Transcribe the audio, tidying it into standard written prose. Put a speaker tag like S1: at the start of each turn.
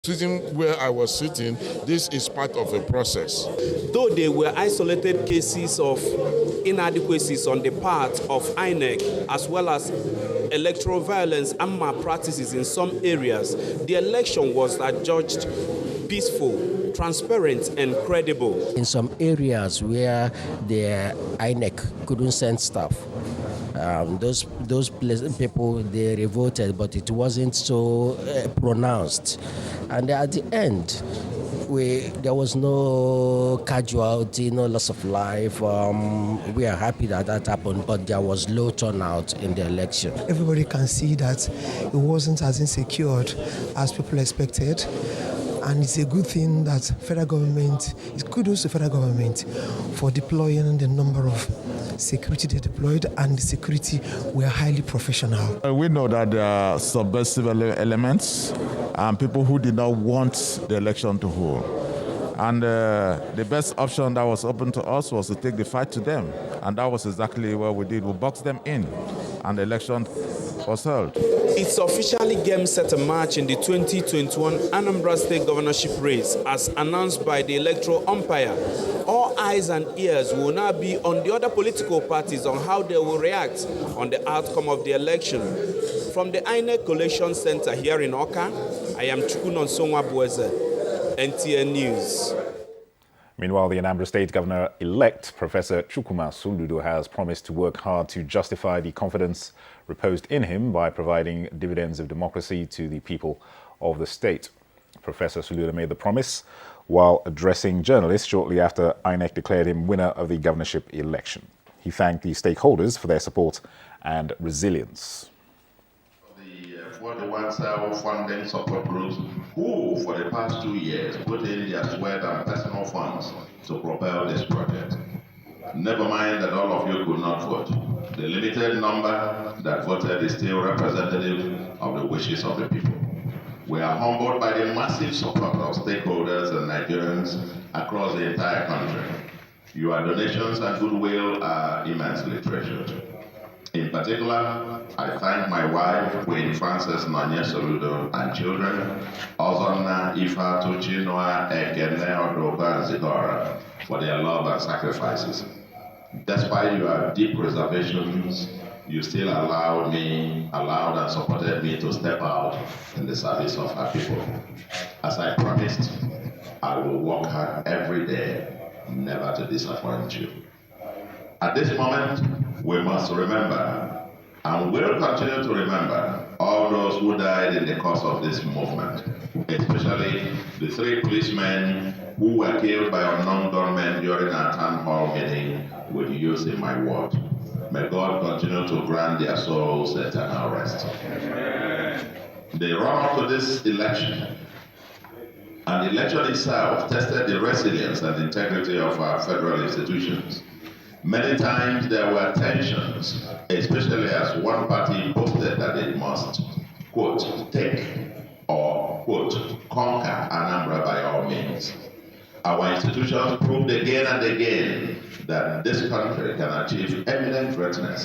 S1: Sitting where I was sitting, this is part of a process.
S2: Though there were isolated cases of inadequacies on the part of INEC, as well as electoral violence and malpractices in some areas, the election was adjudged peaceful, transparent, and credible.
S3: In some areas where the INEC couldn't send staff, those people, they revolted, but it wasn't so pronounced. And at the end, there was no casualty, no loss of life. We are happy that happened, but there was low turnout in the election.
S4: Everybody can see that it wasn't as insecure as people expected. And it's a good thing that federal government, it's kudos to federal government for deploying the number of security they deployed, and the security were highly professional.
S5: We know that there are subversive elements and people who did not want the election to hold. And the best option that was open to us was to take the fight to them. And that was exactly what we did. We boxed them in, and the election was held.
S2: It's officially game set a match in the 2021 Anambra State governorship race, as announced by the electoral umpire. All eyes and ears will now be on the other political parties on how they will react on the outcome of the election. From the INEC Collation Center here in Oka, I am Chukunon Songwa-Bueze, NTN News.
S6: Meanwhile, the Anambra State Governor-elect, Professor Chukwuma Soludo, has promised to work hard to justify the confidence reposed in him by providing dividends of democracy to the people of the state. Professor Soludo made the promise while addressing journalists shortly after INEC declared him winner of the governorship election. He thanked the stakeholders for their support and resilience.
S7: For the ones funding support groups who, for the past 2 years, put in their sweat and personal funds to propel this project. Never mind that all of you could not vote. The limited number that voted is still representative of the wishes of the people. We are humbled by the massive support of stakeholders and Nigerians across the entire country. Your donations and goodwill are immensely treasured. In particular, I thank my wife, Queen Frances Nanya Soludo, and children, Ozonna, Ifa, Tuchinoa, Ekene, Odoba, and Zidora, for their love and sacrifices. Despite your deep reservations, you still allowed and supported me to step out in the service of our people. As I promised, I will work hard every day, never to disappoint you. At this moment, we must remember, and will continue to remember, all those who died in the course of this movement, especially the 3 policemen who were killed by unknown gunmen during our town hall meeting with youth in my ward. May God continue to grant their souls eternal rest. The run-up to this election, and the election itself, tested the resilience and integrity of our federal institutions. Many times there were tensions, especially as one party boasted that it must, quote, take or, quote, conquer Anambra by all means. Our institutions proved again and again that this country can achieve eminent greatness